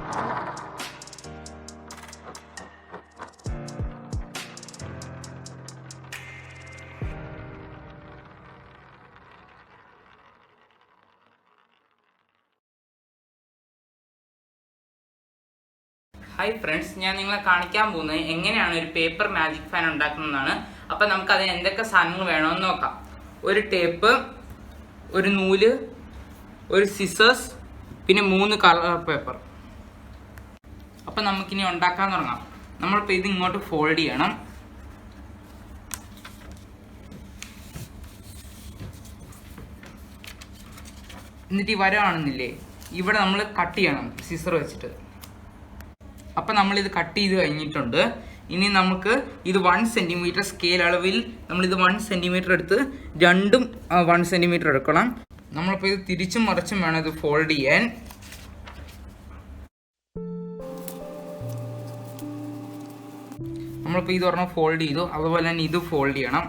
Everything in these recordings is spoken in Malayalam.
ഹായ് ഫ്രണ്ട്സ്, ഞാൻ നിങ്ങളെ കാണിക്കാൻ പോകുന്നത് എങ്ങനെയാണ് ഒരു പേപ്പർ മാജിക് ഫാൻ ഉണ്ടാക്കുന്നതാണ്. അപ്പം നമുക്ക് അതിന് എന്തൊക്കെ സാധനങ്ങൾ വേണമെന്ന് നോക്കാം. ഒരു ടേപ്പ്, ഒരു നൂല്, ഒരു സിസേഴ്സ്, പിന്നെ 3 കളർ പേപ്പർ. അപ്പം നമുക്കിനി ഉണ്ടാക്കാൻ തുടങ്ങാം. നമ്മളിപ്പോൾ ഇത് ഇങ്ങോട്ട് ഫോൾഡ് ചെയ്യണം. എന്നിട്ട് ഈ വര കാണുന്നില്ലേ, ഇവിടെ നമ്മൾ കട്ട് ചെയ്യണം സിസർ വെച്ചിട്ട്. അപ്പം നമ്മളിത് കട്ട് ചെയ്ത് കഴിഞ്ഞിട്ടുണ്ട്. ഇനി നമുക്ക് ഇത് 1 സെൻറ്റിമീറ്റർ സ്കെയിൽ അളവിൽ നമ്മളിത് 1 സെൻറ്റിമീറ്റർ എടുത്ത് രണ്ടും 1 സെൻറ്റിമീറ്റർ എടുക്കണം. നമ്മളിപ്പോൾ ഇത് തിരിച്ചും മറിച്ചും വേണം ഇത് ഫോൾഡ് ചെയ്യാൻ. നമ്മളിപ്പോൾ ഇത് ഒരെണ്ണം ഫോൾഡ് ചെയ്തു, അതുപോലെ തന്നെ ഇത് ഫോൾഡ് ചെയ്യണം.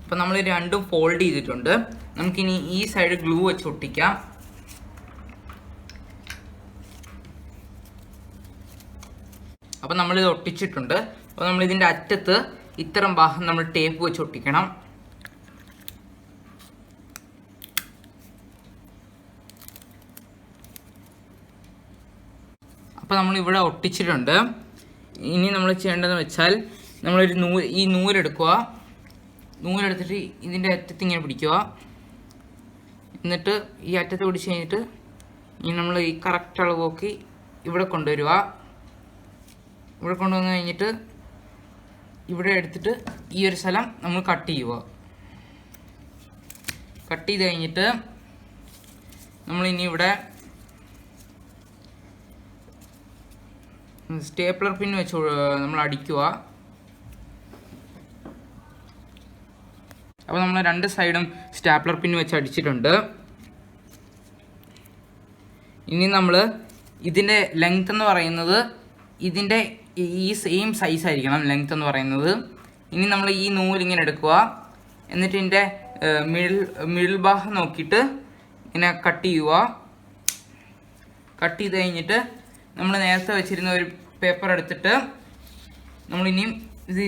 അപ്പം നമ്മൾ രണ്ടും ഫോൾഡ് ചെയ്തിട്ടുണ്ട്. നമുക്കിനി ഈ സൈഡ് ഗ്ലൂ വെച്ച് ഒട്ടിക്കാം. അപ്പം നമ്മളിത് ഒട്ടിച്ചിട്ടുണ്ട്. അപ്പോൾ നമ്മളിതിൻ്റെ അറ്റത്ത് ഇത്തരം ഭാഗം നമ്മൾ ടേപ്പ് വെച്ച് ഒട്ടിക്കണം. അപ്പോൾ നമ്മളിവിടെ ഒട്ടിച്ചിട്ടുണ്ട്. ഇനി നമ്മൾ ചെയ്യേണ്ടതെന്ന് വെച്ചാൽ നമ്മളൊരു ഈ നൂലെടുക്കുക. നൂലെടുത്തിട്ട് ഇതിൻ്റെ അറ്റത്ത് ഇങ്ങനെ പിടിക്കുക. എന്നിട്ട് ഈ അറ്റത്ത് പിടിച്ച് കഴിഞ്ഞിട്ട് ഇനി നമ്മൾ ഈ കറക്റ്റ് അളവ് നോക്കി ഇവിടെ കൊണ്ടുവരിക. ഇവിടെ കൊണ്ടുവന്ന് കഴിഞ്ഞിട്ട് ഇവിടെ എടുത്തിട്ട് ഈ ഒരു സ്ഥലം നമ്മൾ കട്ട് ചെയ്യുക. കട്ട് ചെയ്ത് കഴിഞ്ഞിട്ട് നമ്മളിനി ഇവിടെ സ്റ്റേപ്ലർ പിൻ വെച്ച് നമ്മൾ അടിക്കുക. അപ്പോൾ നമ്മൾ 2 സൈഡും സ്റ്റാപ്ലർ പിൻ വെച്ച് അടിച്ചിട്ടുണ്ട്. ഇനി നമ്മൾ ഇതിൻ്റെ ലെങ്ത് എന്ന് പറയുന്നത് ഇതിൻ്റെ ഈ സെയിം സൈസ് ആയിരിക്കണം ലെങ്ത് എന്ന് പറയുന്നത്. ഇനി നമ്മൾ ഈ നൂലിങ്ങനെ എടുക്കുക. എന്നിട്ട് ഇതിൻ്റെ മിഡിൽ ഭാഗം നോക്കിയിട്ട് ഇങ്ങനെ കട്ട് ചെയ്യുക. കട്ട് ചെയ്ത് കഴിഞ്ഞിട്ട് നമ്മൾ നേരത്തെ വെച്ചിരുന്ന ഒരു പേപ്പർ എടുത്തിട്ട് നമ്മളിനിയും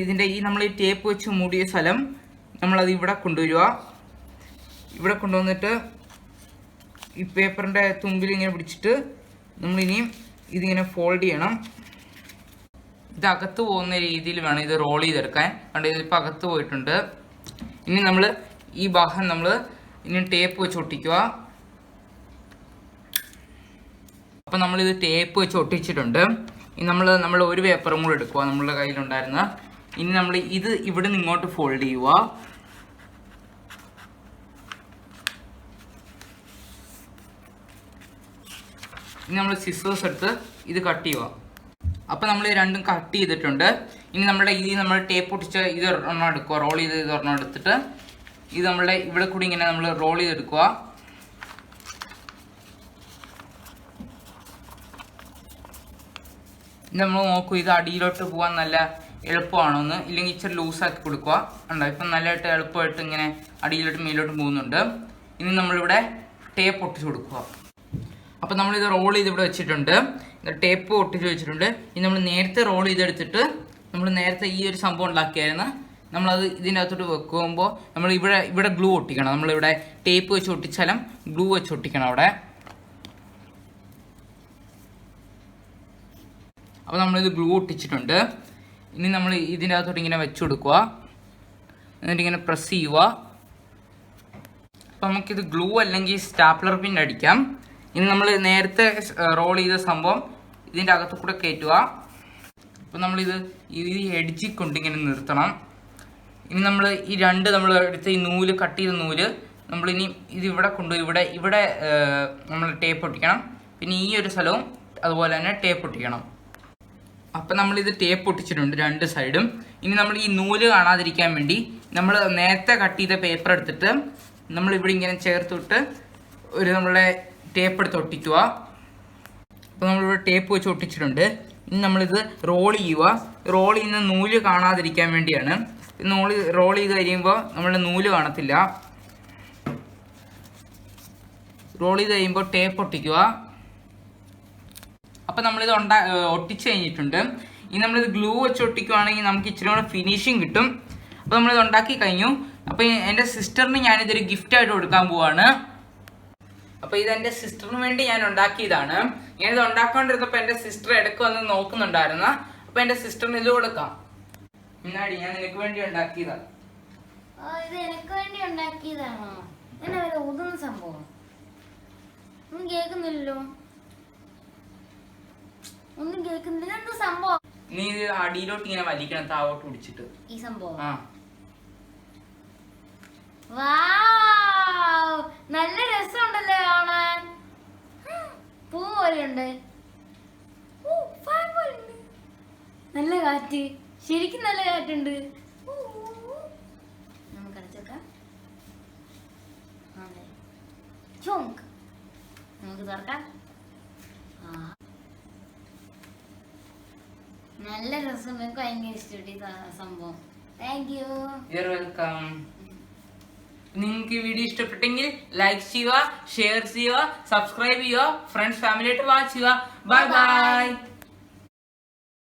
ഇതിൻ്റെ നമ്മൾ ഈ ടേപ്പ് വെച്ച് മൂടിയ സ്ഥലം നമ്മളത് ഇവിടെ കൊണ്ടുവരിക. ഇവിടെ കൊണ്ടുവന്നിട്ട് ഈ പേപ്പറിൻ്റെ തുമ്പിൽ ഇങ്ങനെ പിടിച്ചിട്ട് നമ്മളിനിയും ഇതിങ്ങനെ ഫോൾഡ് ചെയ്യണം. ഇത് അകത്ത് പോകുന്ന രീതിയിൽ വേണം ഇത് റോൾ ചെയ്തെടുക്കാൻ. കണ്ട് ഇതിപ്പോൾ അകത്ത് പോയിട്ടുണ്ട്. ഇനി നമ്മൾ ഈ ഭാഗം നമ്മൾ ഇനി ടേപ്പ് വെച്ച് ഒട്ടിക്കുക. അപ്പം നമ്മളിത് ടേപ്പ് വെച്ച് ഒട്ടിച്ചിട്ടുണ്ട്. ഇനി നമ്മൾ ഒരു പേപ്പറും കൂടെ എടുക്കുക നമ്മളുടെ കയ്യിലുണ്ടായിരുന്ന. ഇനി നമ്മൾ ഇത് ഇവിടെ നിന്ന് ഇങ്ങോട്ട് ഫോൾഡ് ചെയ്യുക. ഇനി നമ്മൾ സിസേഴ്സ് എടുത്ത് ഇത് കട്ട് ചെയ്യുക. അപ്പം നമ്മൾ രണ്ടും കട്ട് ചെയ്തിട്ടുണ്ട്. ഇനി നമ്മൾ ടേപ്പ് ഒട്ടിച്ച ഇത് ഒരെണ്ണം എടുക്കുക. റോൾ ചെയ്ത് ഇത് ഒരെണ്ണം എടുത്തിട്ട് ഇത് നമ്മളുടെ ഇവിടെ കൂടി ഇങ്ങനെ നമ്മൾ റോൾ ചെയ്തെടുക്കുക. നമ്മൾ നോക്കൂ, ഇത് അടിയിലോട്ട് പോകാൻ നല്ല എളുപ്പമാണോന്ന്. ഇല്ലെങ്കിൽ ഇച്ചിരി ലൂസാക്കി കൊടുക്കുക. ഉണ്ടോ, ഇപ്പം നല്ലതായിട്ട് എളുപ്പമായിട്ട് ഇങ്ങനെ അടിയിലോട്ട് മേലോട്ട് പോകുന്നുണ്ട്. ഇനി നമ്മളിവിടെ ടേപ്പ് ഒട്ടിച്ച് കൊടുക്കുക. അപ്പം നമ്മളിത് റോൾ ചെയ്ത് ഇവിടെ വെച്ചിട്ടുണ്ട്. ടേപ്പ് ഒട്ടിച്ച് വെച്ചിട്ടുണ്ട്. ഇനി നമ്മൾ നേരത്തെ റോൾ ചെയ്തെടുത്തിട്ട് നമ്മൾ നേരത്തെ ഈ ഒരു സംഭവം ഉണ്ടാക്കിയായിരുന്നു. നമ്മളത് ഇതിൻ്റെ അകത്തോട്ട് വെക്കുമ്പോൾ നമ്മൾ ഇവിടെ ഗ്ലൂ ഒട്ടിക്കണം. നമ്മളിവിടെ ടേപ്പ് വെച്ച് ഒട്ടിച്ചാലും ഗ്ലൂ വെച്ച് ഒട്ടിക്കണം അവിടെ. അപ്പോൾ നമ്മളിത് ഗ്ലൂ ഒട്ടിച്ചിട്ടുണ്ട്. ഇനി നമ്മൾ ഇതിൻ്റെ അകത്തോട്ട് ഇങ്ങനെ വെച്ച് കൊടുക്കുക. എന്നിട്ട് ഇങ്ങനെ പ്രസ് ചെയ്യുക. അപ്പം നമുക്കിത് ഗ്ലൂ അല്ലെങ്കിൽ സ്റ്റാപ്ലർ പിൻ അടിക്കാം. ഇനി നമ്മൾ നേരത്തെ റോൾ ചെയ്ത സംഭവം ഇതിൻ്റെ അകത്ത് കൂടെ കയറ്റുക. അപ്പം നമ്മളിത് ഈ എഡ്ജിൽ കൊണ്ടിങ്ങനെ നിർത്തണം. ഇനി നമ്മൾ ഈ നമ്മൾ എടുത്ത ഈ നൂല്, കട്ട് ചെയ്ത നൂല് നമ്മളിനി ഇത് ഇവിടെ കൊണ്ടുപോയി ഇവിടെ നമ്മൾ ടേപ്പ് ഒട്ടിക്കണം. പിന്നെ ഈ ഒരു സ്ഥലവും അതുപോലെ തന്നെ ടേപ്പ് ഒട്ടിക്കണം. അപ്പം നമ്മളിത് ടേപ്പ് ഒട്ടിച്ചിട്ടുണ്ട് 2 സൈഡും. ഇനി നമ്മൾ ഈ നൂല് കാണാതിരിക്കാൻ വേണ്ടി നമ്മൾ നേരത്തെ കട്ട് ചെയ്ത പേപ്പർ എടുത്തിട്ട് നമ്മളിവിടെ ഇങ്ങനെ ചേർത്തിട്ട് നമ്മളെ ടേപ്പ് എടുത്ത് ഒട്ടിക്കുക. അപ്പോൾ നമ്മളിവിടെ ടേപ്പ് വെച്ച് ഒട്ടിച്ചിട്ടുണ്ട്. ഇനി നമ്മളിത് റോൾ ചെയ്യുക. റോൾ ചെയ്യുന്ന നൂല് കാണാതിരിക്കാൻ വേണ്ടിയാണ്. റോൾ ചെയ്ത് കഴിയുമ്പോൾ നമ്മളുടെ നൂല് കാണത്തില്ല. റോൾ ചെയ്ത് കഴിയുമ്പോൾ ടേപ്പ് ഒട്ടിക്കുക. അപ്പം നമ്മളിത് ഒട്ടിച്ച് കഴിഞ്ഞിട്ടുണ്ട്. ഇനി നമ്മളിത് ഗ്ലൂ വെച്ച് ഒട്ടിക്കുവാണെങ്കിൽ നമുക്ക് ഇച്ചിരി കൂടെ ഫിനിഷിങ് കിട്ടും. അപ്പോൾ നമ്മളിത് ഉണ്ടാക്കി കഴിഞ്ഞു. അപ്പോൾ എൻ്റെ സിസ്റ്ററിന് ഞാനിതൊരു ഗിഫ്റ്റായിട്ട് കൊടുക്കാൻ പോവാണ്. അപ്പോൾ ഇതെൻ്റെ സിസ്റ്ററിന് വേണ്ടി ഞാൻ ഉണ്ടാക്കിയതാണ്. ഞാനിത് ഉണ്ടാക്കാണ്ടിരുന്നപ്പോൾ എൻ്റെ സിസ്റ്റർ ഇടയ്ക്ക് വന്ന് നോക്കുന്നുണ്ടായിരുന്നു. അപ്പോൾ എൻ്റെ സിസ്റ്ററിന് ഇത് കൊടുക്കാം. എന്നാടി ഞാൻ നിനക്ക് വേണ്ടി ഉണ്ടാക്കിയതാണ്. ഇത് എനിക്ക് വേണ്ടി ഉണ്ടാക്കിയതാണോ? എന്നാ ഊതുന്ന സംഭവം ഒന്നും കേൾക്കുന്നില്ലല്ലോ. ഒന്നും കേൾക്കുന്നില്ല. എന്ത് സംഭവം? നീ ഇത് അടിയിലോട്ട് ഇങ്ങനെ വലിക്കണം, താവോട്ട് പിടിച്ചിട്ട്. ഈ സംഭവം ആ നല്ല രസമുണ്ടല്ലേ കാണാൻ. പൂ പോലെയുണ്ട്. നല്ല കാറ്റ്, ശരിക്കും നല്ല കാറ്റുണ്ട്. നമുക്ക് അടച്ചേക്കാം. നമുക്ക് തുറക്കാം. നല്ല രസം. എനിക്ക് ഭയങ്കര ഇഷ്ടപ്പെട്ടു ഈ സംഭവം. Thank you. വെൽക്കം. നിങ്ങൾക്ക് ഈ വീഡിയോ ഇഷ്ടപ്പെട്ടെങ്കിൽ ലൈക്ക് ചെയ്യുക, ഷെയർ ചെയ്യുക, സബ്സ്ക്രൈബ് ചെയ്യുക, ഫ്രണ്ട്സ് ഫാമിലി ആയിട്ട് വാച്ച് ചെയ്യുക. Bye bye.